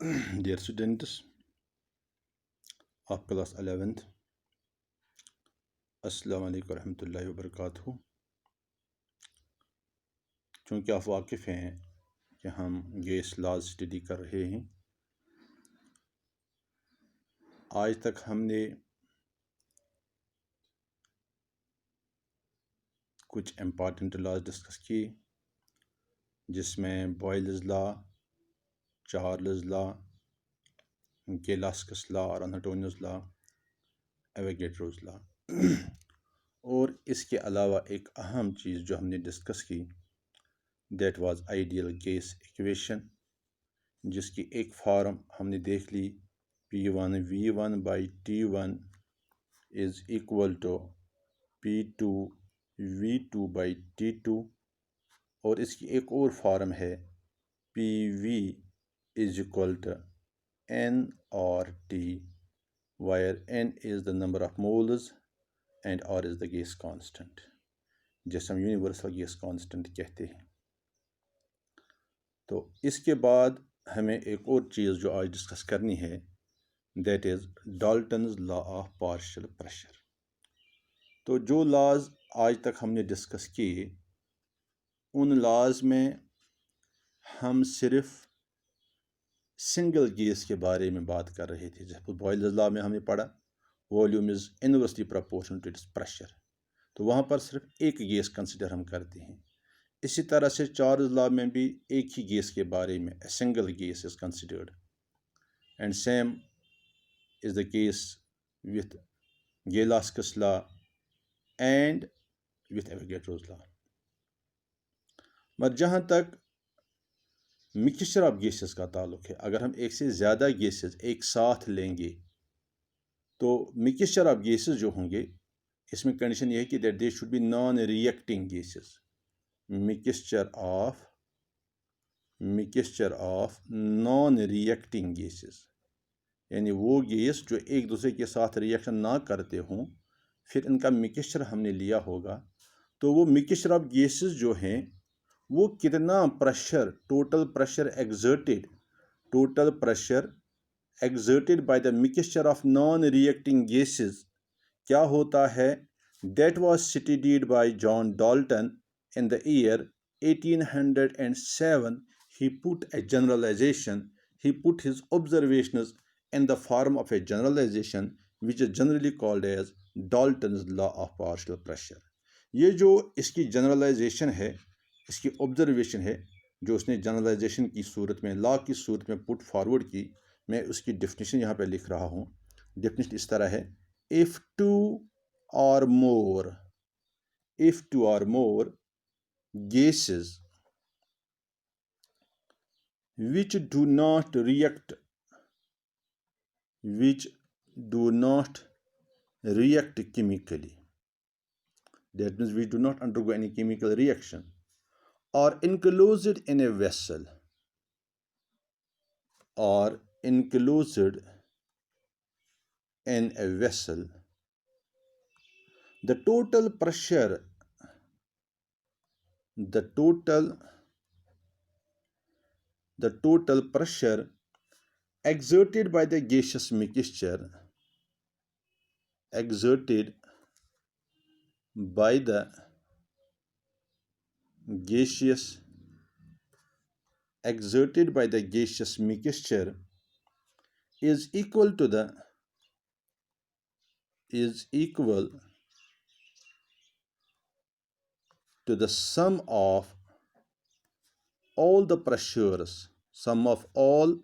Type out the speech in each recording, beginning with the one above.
Dear students of class 11th, अस्सलाम वालेकुम रहमतुल्लाहि व बरकातहू। चूँकि आप वाकिफ़ हैं कि हम गैस लॉज स्टडी कर रहे हैं, आज तक हमने कुछ इम्पॉर्टेंट लॉज डिस्कस किए, जिसमें Boyle's law, Charles law, Gay Lussac's law और एनाटोनियस लॉ, एवोगैड्रोस लॉ और इसके अलावा एक अहम चीज़ जो हमने डिस्कस की, that was ideal gas equation, जिसकी एक फॉर्म हमने देख ली, P1 V1 by T1 is equal to P2 V2 by T2, और इसकी एक और फॉर्म है PV is equal to N or T, where N is the number of moles and R is the gas constant, जिसे हम universal gas constant कहते हैं। तो इसके बाद हमें एक और चीज़ जो आज डिस्कस करनी है, that is Dalton's law of partial pressure. तो जो लॉज आज तक हमने डिस्कस किए, उन लॉज में हम सिर्फ सिंगल गैस के बारे में बात कर रहे थे। जैसे बॉयल्स लॉ में हमने पढ़ा volume is inversely proportional to its pressure, तो वहाँ पर सिर्फ एक गैस कंसिडर हम करते हैं। इसी तरह से चार्ल्स लॉ में भी एक ही गैस के बारे में single gas is considered, and same is the case with Gay Lussac's law and with Avogadro's law. मगर जहाँ तक मिक्सचर ऑफ गैसेस का ताल्लुक है, अगर हम एक से ज़्यादा गैसेस एक साथ लेंगे तो मिक्सचर ऑफ गैसेस जो होंगे, इसमें कंडीशन ये है कि that they should be non reacting gases. Mixture of non reacting gases, यानी वो गैस जो एक दूसरे के साथ रिएक्शन ना करते हों, फिर इनका मिक्सचर हमने लिया होगा। तो वो मिक्सचर ऑफ गैसेस जो हैं, वो कितना pressure, total pressure exerted by the mixture of non reacting gases क्या होता है, that was studied by John Dalton in the year 1807. He put his observations in the form of a generalization which is generally called as Dalton's law of partial pressure. ये जो इसकी generalisation है, इसकी observation है, जो उसने generalisation की सूरत में, लॉ की सूरत में पुट फॉरवर्ड की, मैं उसकी डेफिनेशन यहाँ पे लिख रहा हूँ। डेफिनेशन इस तरह है, if two or more gases which do not react chemically, that means we do not undergo any chemical reaction, are enclosed in a vessel, the total pressure exerted by the gaseous mixture is equal to the sum of all the pressures, sum of all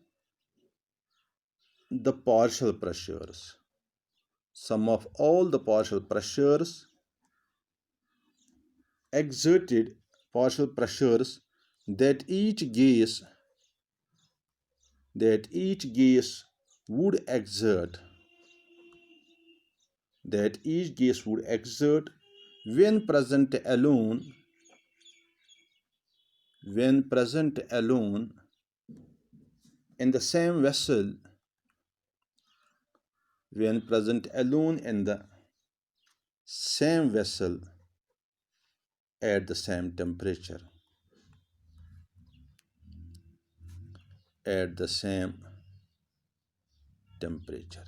the partial pressures exerted, that each gas would exert when present alone in the same vessel, at the same temperature. temperature.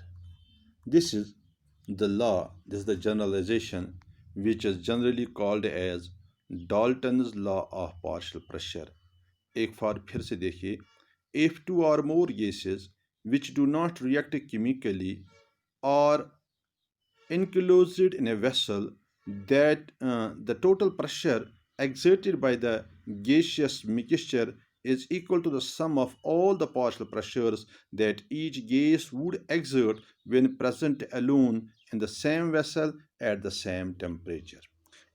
This is the law, this is the generalization which is generally called as Dalton's law of partial pressure. एक बार फिर से देखिए, if two or more gases which do not react chemically are enclosed in a vessel, that the total pressure exerted by the gaseous mixture is equal to the sum of all the partial pressures that each gas would exert when present alone in the same vessel at the same temperature.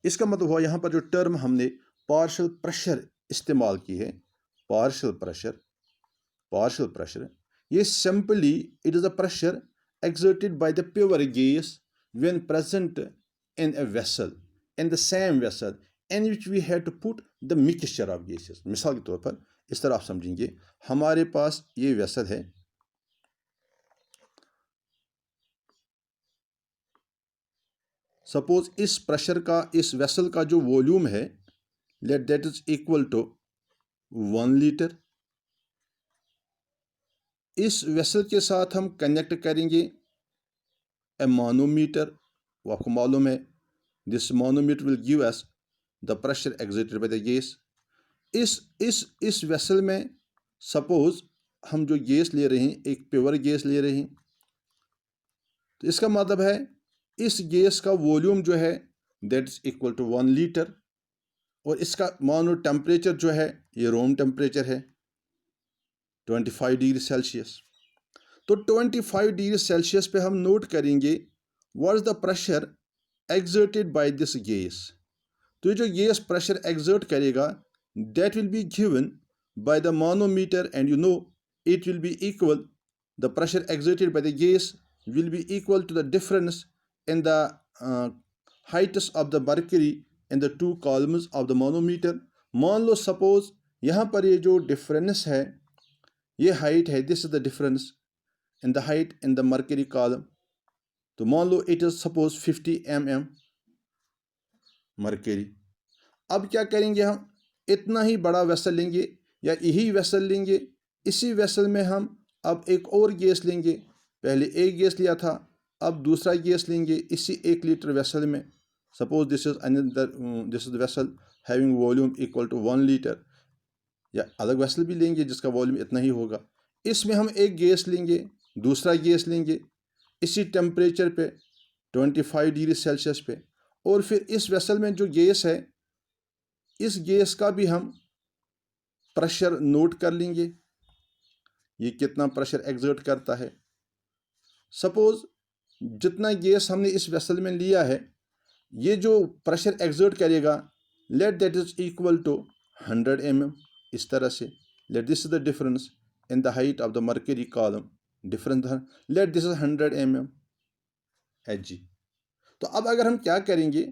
इसका मतलब हुआ यहाँ पर जो term हमने partial pressure इस्तेमाल की है, पार्शियल प्रेशर, ये simply it is the pressure exerted by the pure gas when present in a vessel, in the same vessel in which we had to put the mixture of gases. मिसाल के तौर पर इस तरह आप समझेंगे, हमारे पास ये वेसल है, सपोज इस प्रेशर का, इस वेसल का जो वॉल्यूम है, let that is equal to 1 litre. इस वेसल के साथ हम कनेक्ट करेंगे ए मानोमीटर. वो आपको मालूम है, this manometer will give us the pressure exerted by the gas. इस वेसल में सपोज हम जो गैस ले रहे हैं, एक प्योर गैस ले रहे हैं, तो इसका मतलब है इस गैस का वॉल्यूम जो है that is equal to 1 litre, और इसका मानो टेम्परेचर जो है ये रूम टेम्परेचर है 25 डिग्री सेल्सियस. तो 25 डिग्री सेल्सियस पे हम नोट करेंगे what is the pressure exerted by this gas. तो ये जो गैस प्रेशर एक्सर्ट करेगा that will be given by the manometer, and you know it will be equal, the pressure exerted by the gas will be equal to the difference in the heights of the mercury in the two columns of the manometer. मान लो suppose यहाँ पर ये जो difference है, ये height है, this is the difference in the height in the mercury column. तो मान लो it is suppose 50 mm mercury. अब क्या करेंगे, हम इतना ही बड़ा वेसल लेंगे या यही वेसल लेंगे, इसी वेसल में हम अब एक और गैस लेंगे. पहले एक गैस लिया था, अब दूसरा गैस लेंगे इसी 1 लीटर वेसल में. Suppose this is vessel having volume equal to 1 litre, या अलग वेसल भी लेंगे जिसका वॉल्यूम इतना ही होगा. इसमें हम एक गैस लेंगे, दूसरा गैस लेंगे इसी टेम्परेचर पे 25 डिग्री सेल्सियस पे, और फिर इस वेसल में जो गैस है, इस गैस का भी हम प्रेशर नोट कर लेंगे, ये कितना प्रेशर एक्सर्ट करता है. सपोज जितना गैस हमने इस वेसल में लिया है, ये जो प्रेशर एक्सर्ट करेगा let that is equal to 100 mm. इस तरह से let this is the difference in the height of the mercury column, difference let this is 100 mm Hg. तो अब अगर हम क्या करेंगे,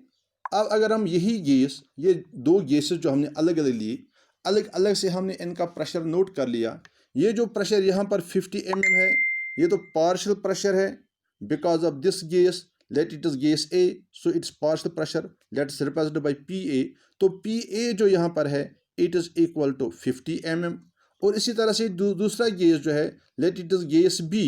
अब अगर हम यही गैस, ये दो गैसेस जो हमने अलग अलग लिए, अलग अलग से हमने इनका प्रेशर नोट कर लिया. ये जो प्रेशर यहाँ पर 50 mm है, ये तो पार्शियल प्रेशर है because of this gas, let it is gas A, so its partial pressure let is represented by PA. तो PA जो यहाँ पर है it is equal to 50 mm. और इसी तरह से दूसरा गैस जो है let it is gas B,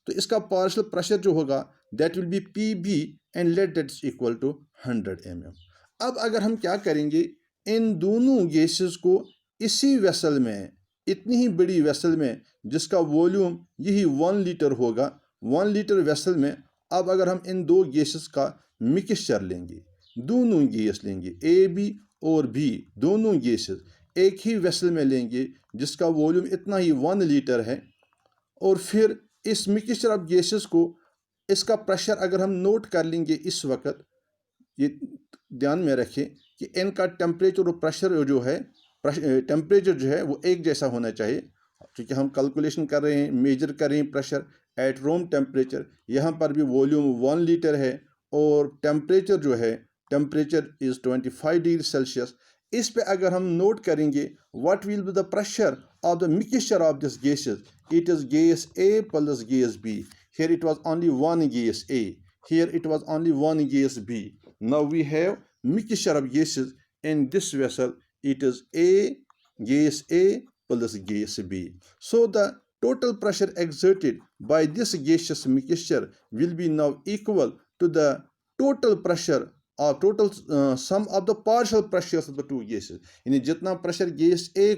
तो इसका पार्शियल प्रेशर जो होगा that will be PB and let that is equal to 100 mm. अब अगर हम क्या करेंगे, इन दोनों गैसेस को इसी वेसल में, इतनी ही बड़ी वेसल में जिसका वॉल्यूम यही 1 लीटर होगा, 1 लीटर वेसल में अब अगर हम इन दो गैसेस का मिक्सचर लेंगे, दोनों गैस लेंगे ए बी और बी, दोनों गैसेस एक ही वेसल में लेंगे जिसका वॉल्यूम इतना ही 1 लीटर है, और फिर इस मिक्सचर ऑफ गैसेस को, इसका प्रेशर अगर हम नोट कर लेंगे इस वक्त, ये ध्यान में रखें कि इनका टेम्परेचर और प्रेशर जो है, टेम्परेचर जो है वो एक जैसा होना चाहिए, क्योंकि हम कैलकुलेशन कर रहे हैं, मेजर कर रहे हैं प्रेशर एट रूम टेम्परेचर. यहाँ पर भी वॉल्यूम 1 लीटर है और टेम्परेचर जो है, टेम्परेचर इज़ 25 डिग्री सेल्सियस. इस पे अगर हम नोट करेंगे what will be the pressure of the mixture of this gases, it is gas A plus gas B. Here it was only one gas A, here it was only one gas B. Now we have mixture of gases in this vessel, it is gas A plus gas B. So the total pressure exerted by this gaseous mixture will be now equal to the total pressure or total sum of the partial pressures of the two gases. यानी जितना pressure gas एक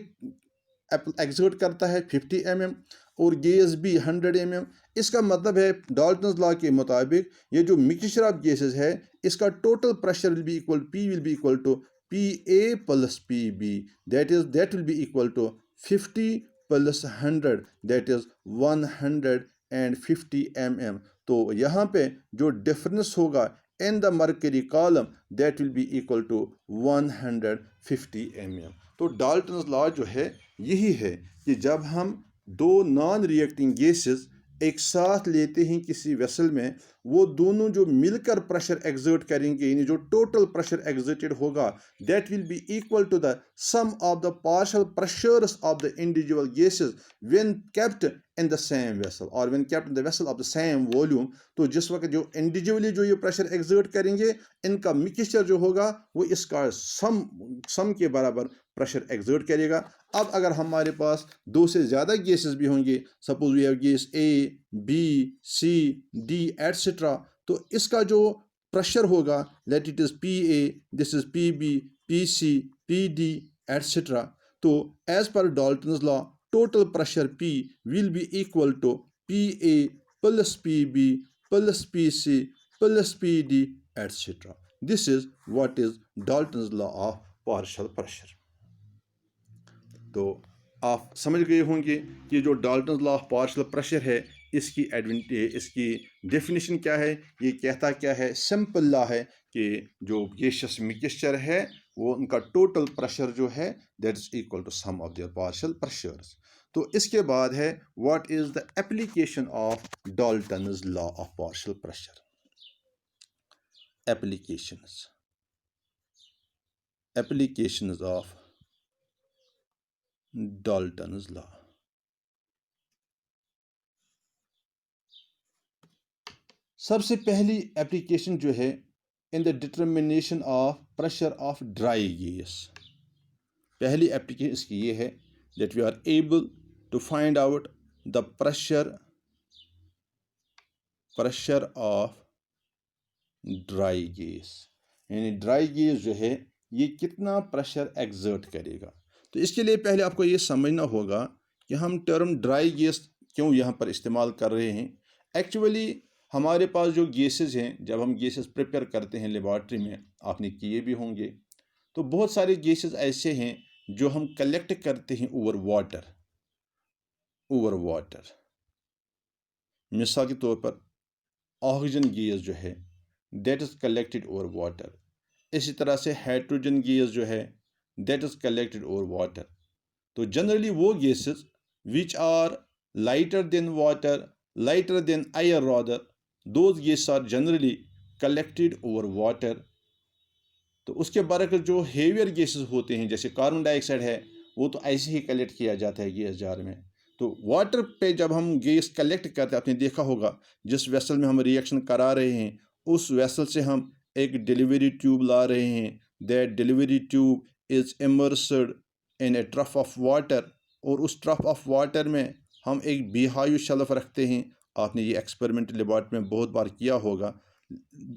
exert करता है 50 mm और gas भी 100 mm, इसका मतलब है डाल्टन्स लॉ के मुताबिक ये जो मिक्सचर ऑफ गैसेस है इसका total pressure will be equal to PA plus PB, that will be equal to 50 plus 100, that is 150 mm. तो यहाँ पे जो डिफरेंस होगा in the mercury column that will be equal to 150 mm. तो Dalton's law जो है यही है कि जब हम दो नॉन रिएक्टिंग गैसेस एक साथ लेते हैं किसी वेसल में, वो दोनों जो मिलकर प्रेशर एक्सर्ट करेंगे यानी जो टोटल प्रेशर एक्सर्टेड होगा that will be equal to the sum of the partial pressures of the individual gases when kept in the same vessel और when kept in the vessel of the same volume. तो जिस वक्त जो individually जो ये pressure exert करेंगे इनका mixture जो होगा वो इसका सम के बराबर प्रेशर एक्सर्ट करेगा. अब अगर हमारे पास दो से ज़्यादा गैसेस भी होंगे, suppose we have gas A, B, C, D etcetera, तो इसका जो प्रेशर होगा let it is PA, this is PB, PC, PD etcetera. तो as per Dalton's law total pressure P will be equal to PA plus PB plus PC plus PD etcetera. This is what is Dalton's law of partial pressure. तो आप समझ गए होंगे कि जो Dalton's law of partial pressure है इसकी definition क्या है, ये कहता क्या है. सिंपल लॉ है कि जो गैसियस मिक्सचर है वो उनका टोटल प्रेशर जो है that is equal to sum of their partial pressures. तो इसके बाद है what is the application of Dalton's law of partial pressure. Applications of Dalton's law. सबसे पहली एप्लीकेशन जो है in the determination of pressure of dry gas. पहली application इसकी ये है that we are able to find out the pressure of dry gas. यानी dry gas जो है ये कितना प्रेशर एक्सर्ट करेगा. तो इसके लिए पहले आपको ये समझना होगा कि हम टर्म ड्राई गैस क्यों यहाँ पर इस्तेमाल कर रहे हैं. एक्चुअली हमारे पास जो गैसेस हैं, जब हम गैसेस प्रिपेयर करते हैं लेबॉर्ट्री में, आपने किए भी होंगे, तो बहुत सारे गैसेस ऐसे हैं जो हम कलेक्ट करते हैं ओवर वाटर. मिसाल के तौर पर ऑक्सीजन गैस जो है that is collected over water. इसी तरह से हाइड्रोजन गैस जो है that is collected over water. तो जनरली वो gases which are lighter than water, lighter than air rather, those gases are generally collected over water. तो उसके बरक्स जो हेवियर गैसेस होते हैं जैसे कार्बन डाइऑक्साइड है वो तो ऐसे ही कलेक्ट किया जाता है गैस जार में. तो वाटर पे जब हम गैस कलेक्ट करते हैं, आपने देखा होगा जिस वेसल में हम रिएक्शन करा रहे हैं उस वेसल से हम एक डिलीवरी ट्यूब ला रहे हैं. That delivery tube is immersed in A trough of water और उस ट्रफ ऑफ वाटर में हम एक बिहायु शेल्फ रखते हैं. आपने ये एक्सपेरिमेंट लेबॉर्ट्री में बहुत बार किया होगा.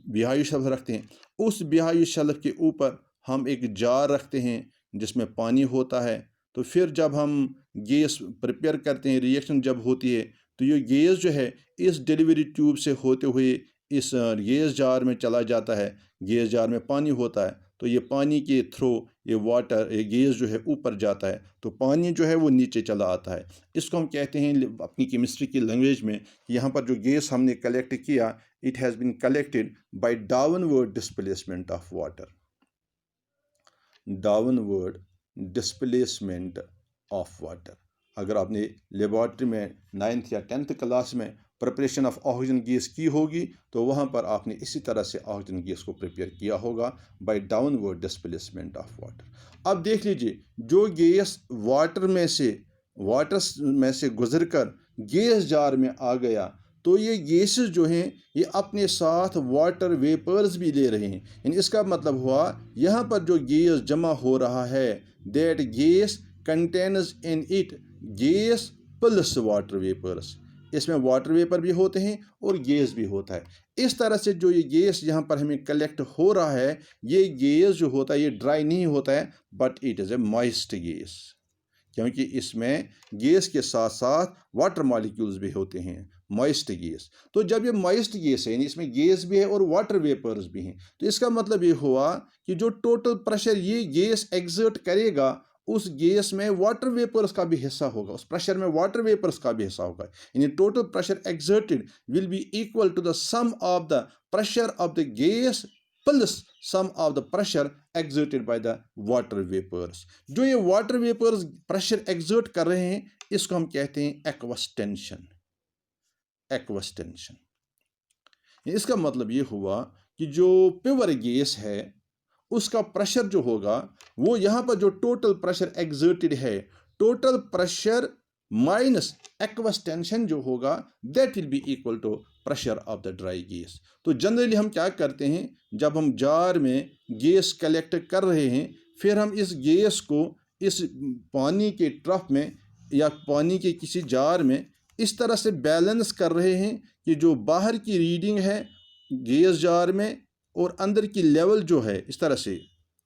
बिहायु शेल्फ रखते हैं, उस बिहायु शेल्फ के ऊपर हम एक जार रखते हैं जिसमें पानी होता है. तो फिर जब हम गैस प्रिपेयर करते हैं, रिएक्शन जब होती है तो ये गैस जो है इस डिलीवरी ट्यूब से होते हुए इस गैस जार में चला जाता है. गैस जार में पानी होता है तो ये पानी के थ्रू ये गैस जो है ऊपर जाता है तो पानी जो है वो नीचे चला आता है. इसको हम कहते हैं अपनी केमिस्ट्री की लैंग्वेज में कि यहाँ पर जो गैस हमने कलेक्ट किया it has been collected by downward displacement of water. Downward displacement of water. अगर आपने लेबॉर्ट्री में 9th या 10th क्लास में प्रिपरेशन ऑफ ऑक्सीजन गैस की होगी तो वहाँ पर आपने इसी तरह से ऑक्सीजन गैस को प्रिपेयर किया होगा by downward displacement of water. अब देख लीजिए जो गैस वाटर में से गुजरकर गैस जार में आ गया तो ये गैसेस जो हैं ये अपने साथ वाटर वेपर्स भी ले रहे हैं. यानी इसका मतलब हुआ यहाँ पर जो गैस जमा हो रहा है that gas contains in it gas plus water vapours. इसमें वाटर वेपर भी होते हैं और गैस भी होता है। इस तरह से जो ये गैस यहाँ पर हमें कलेक्ट हो रहा है, ये गैस जो होता है ये ड्राई नहीं होता है, but it is a moist gas, क्योंकि इसमें गैस के साथ साथ वाटर मॉलिक्यूल्स भी होते हैं, मॉइस्ट गैस। तो जब ये मॉइस्ट गैस है, इसमें गैस भी है और वाटर वेपर्स भी हैं, तो इसका मतलब ये हुआ कि जो टोटल प्रेशर ये गैस एग्जर्ट करेगा, उस गैस में वाटर वेपर्स का भी हिस्सा होगा, उस प्रेशर में वाटर वेपर्स का भी हिस्सा होगा। यानी total pressure exerted will be equal to the sum of the pressure of the gas plus sum of the pressure exerted by the water vapours. जो ये वाटर वेपर्स प्रेशर एग्जर्ट कर रहे हैं, इसको हम कहते हैं एक्वस टेंशन। एक्वस टेंशन, इसका मतलब ये हुआ कि जो प्योर गैस है उसका प्रेशर जो होगा, वो यहाँ पर जो टोटल प्रेशर एग्जर्टेड है, total pressure minus aqueous tension जो होगा, that will be equal to pressure of the dry gas. तो जनरली हम क्या करते हैं, जब हम जार में गैस कलेक्ट कर रहे हैं, फिर हम इस गैस को इस पानी के ट्रफ में या पानी के किसी जार में इस तरह से बैलेंस कर रहे हैं कि जो बाहर की रीडिंग है गैस जार में और अंदर की लेवल जो है, इस तरह से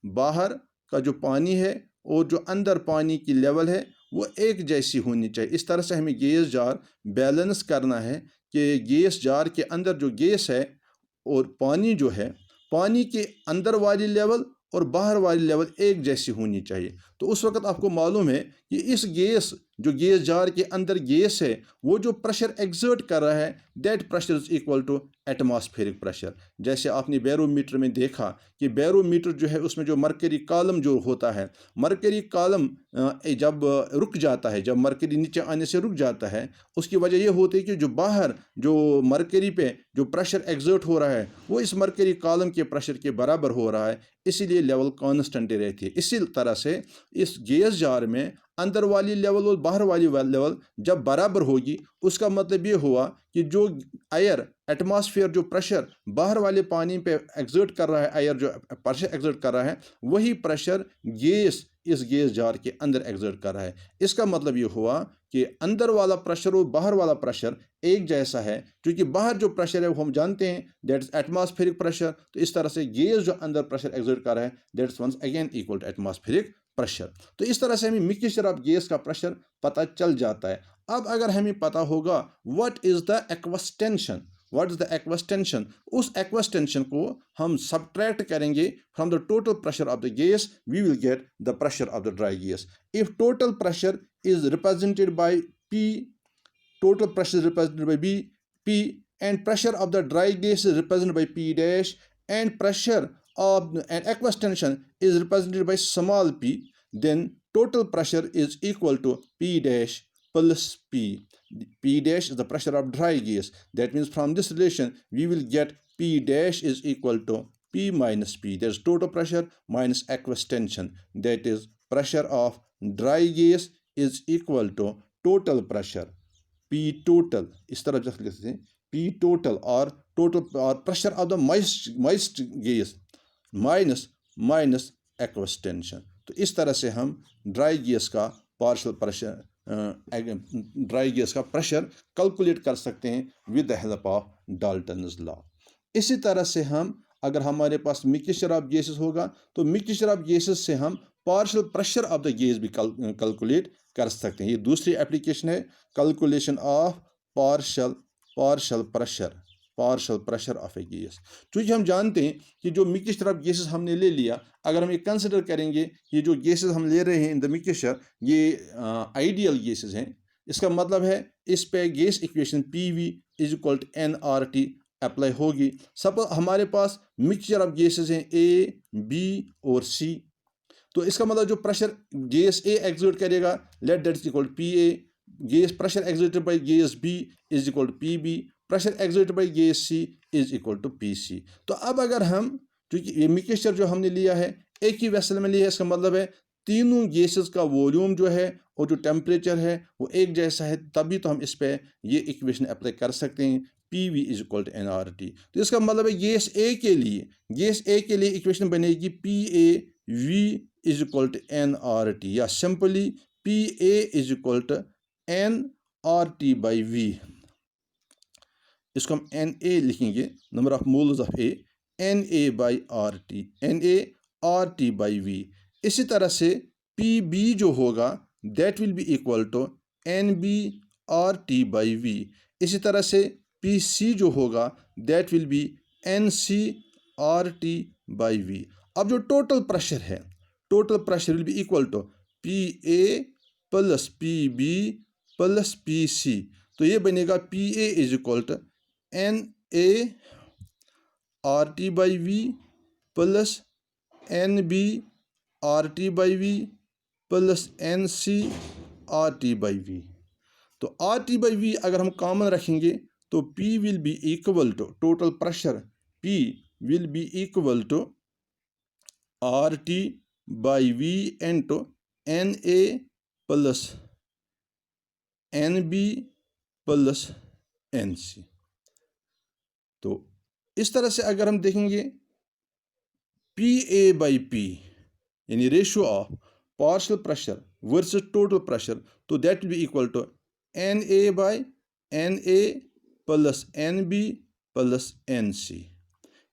बाहर का जो पानी है और जो अंदर पानी की लेवल है वो एक जैसी होनी चाहिए। इस तरह से हमें गैस जार बैलेंस करना है कि गैस जार के अंदर जो गैस है और पानी जो है, पानी के अंदर वाली लेवल और बाहर वाली लेवल एक जैसी होनी चाहिए। तो उस वक्त आपको मालूम है कि इस गैस जो गैस जार के अंदर गैस है, वो जो प्रेशर एग्जर्ट कर रहा है, that pressure is equal to atmospheric pressure. जैसे आपने बैरोमीटर में देखा कि बैरोमीटर जो है उसमें जो मरकरी कॉलम जो होता है, मरकरी कॉलम जब रुक जाता है, जब मरकरी नीचे आने से रुक जाता है, उसकी वजह यह होती है कि जो बाहर जो मरकरी पे जो प्रेशर एग्जर्ट हो रहा है वो इस मरकरी कॉलम के प्रेशर के बराबर हो रहा है, इसीलिए लेवल कांस्टेंट रहती है। इसी तरह से इस गैस जार में अंदर वाली लेवल और बाहर वाली लेवल जब बराबर होगी, उसका मतलब ये हुआ कि जो एयर एटमॉस्फेयर जो प्रेशर बाहर वाले पानी पे एग्जर्ट कर रहा है, एयर जो प्रेशर एग्जर्ट कर रहा है, वही प्रेशर गैस इस गैस जार के अंदर एग्जर्ट कर रहा है। इसका मतलब ये हुआ कि अंदर वाला प्रेशर और बाहर वाला प्रेशर एक जैसा है, क्योंकि बाहर जो प्रेशर है वो हम जानते हैं दैट इज एटमॉस्फेरिक प्रेशर। तो इस तरह से गैस जो अंदर प्रेशर एग्जर्ट कर रहा है, that is once again equal to atmospheric pressure. तो इस तरह से हमें मिक्सचर ऑफ गैस का प्रेशर पता चल जाता है। अब अगर हमें पता होगा what is the aqueous tension, what is the aqueous tension, उस एक्वस टेंशन को हम सब्ट्रैक्ट करेंगे from the total pressure of the gas, we will get the pressure of the dry gas. If total pressure is represented bye P, total pressure is represented by P, and pressure of the dry gas is represented by P dash, and pressure of an aqueous tension is represented by small p, then total pressure is equal to P dash plus P. P dash is the pressure of dry gas. That means from this relation we will get P dash is equal to P minus P. There's total pressure minus aqueous tension. That is pressure of dry gas is equal to total pressure P total, इस तरह से लिख सकते हैं P total और total और pressure of the moist gas minus aqueous tension. तो इस तरह से हम ड्राई गैस का पार्शियल प्रेशर ड्राई गैस का प्रेशर कैलकुलेट कर सकते हैं with the help of Dalton's law. इसी तरह से हम अगर हमारे पास मिक्सचर ऑफ गैसेस होगा, तो मिक्सचर ऑफ गैसेस से हम partial pressure of the gas भी कैलकुलेट कर सकते हैं। ये दूसरी एप्लीकेशन है, calculation of partial pressure of a gas. क्योंकि हम जानते हैं कि जो मिक्सचर ऑफ गैसेस हमने ले लिया, अगर हम ये कंसिडर करेंगे ये जो गैसेस हम ले रहे हैं इन द मिक्सचर, ये आइडियल गैसेस हैं, इसका मतलब है इस पे gas equation PV is equal to nRT apply होगी। सपोज हमारे पास मिक्सचर ऑफ गैसेस हैं A, B और C, तो इसका मतलब जो प्रेशर गैस A एग्जर्ट करेगा, let that is equal to PA, gas pressure exerted by gas B is equal to PB, pressure exerted by gas C is equal to PC। तो अब अगर हम, क्योंकि ये मिक्सचर जो हमने लिया है एक ही वेसल में लिया है, इसका मतलब है तीनों गैसेस का वॉल्यूम जो है और जो टेम्परेचर है वो एक जैसा है, तभी तो हम इस पे ये इक्वेशन अप्लाई कर सकते हैं PV is equal to nRT। तो इसका मतलब है गैस A के लिए इक्वेशन बनेगी PAV is equal to nRT, या simply PA is equal to RT/V, इसको हम Na लिखेंगे, number of moles of A, Na/RT, Na/RT/V। इसी तरह से Pb जो होगा that will be equal to Nb/RT/V। इसी तरह से Pc जो होगा दैट विल बी Nc/RT/V। अब जो टोटल प्रेशर है, total pressure will be equal to Pa plus Pb plus Pc। तो ये बनेगा Pa is equal to Na/RT/V plus Nb/RT/V plus Nc/RT/V। तो RT/V अगर हम कॉमन रखेंगे तो P will be equal to, total pressure P will be equal to RT/V into Na plus Nb plus Nc। तो इस तरह से अगर हम देखेंगे Pa/P यानी ratio of partial pressure versus total pressure, तो that will be equal to Na/Na plus Nb plus Nc,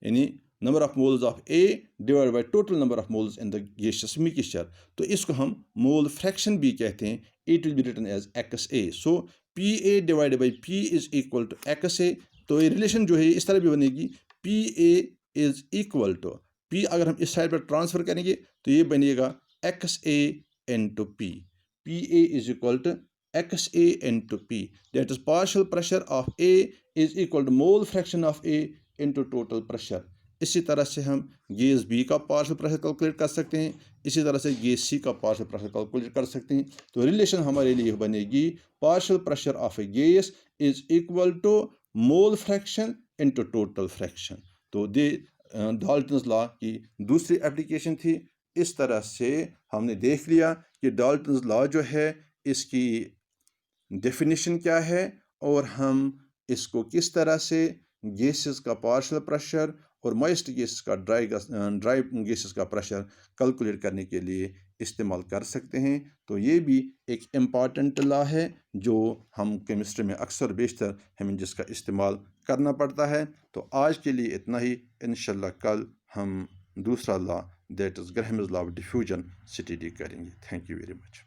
यानी number of moles of A divide by total number of moles in the gaseous mixture. तो इसको हम mole fraction भी कहते हैं। It will be written as XA। So Pa divided by P is equal to XA। तो ये relation जो है इस तरह भी बनेगी, Pa is equal to P, अगर हम इस साइड पर ट्रांसफर करेंगे तो ये बनेगा XA into P। Pa is equal to XA into P, that is partial pressure of A is equal to mole fraction of A into total pressure. इसी तरह से हम गैस B का पार्शियल प्रेशर कैलकुलेट कर सकते हैं, इसी तरह से गैस C का पार्शियल प्रेशर कैलकुलेट कर सकते हैं। तो रिलेशन हमारे लिए बनेगी partial pressure of a gas is equal to mole fraction into total fraction. तो दे डाल्टन्स लॉ की दूसरी एप्लीकेशन थी। इस तरह से हमने देख लिया कि डाल्टन्स लॉ जो है इसकी डेफिनेशन क्या है और हम इसको किस तरह से गैसेस का पार्शियल प्रेशर और मॉइस्ट गैसेस का ड्राई गैसेस का प्रेशर कैलकुलेट करने के लिए इस्तेमाल कर सकते हैं। तो ये भी एक इम्पॉर्टेंट लॉ है जो हम केमिस्ट्री में अक्सर बेशतर हमें जिसका इस्तेमाल करना पड़ता है। तो आज के लिए इतना ही। इंशाल्लाह कल हम दूसरा law that is Graham's law of diffusion study करेंगे। Thank you very much.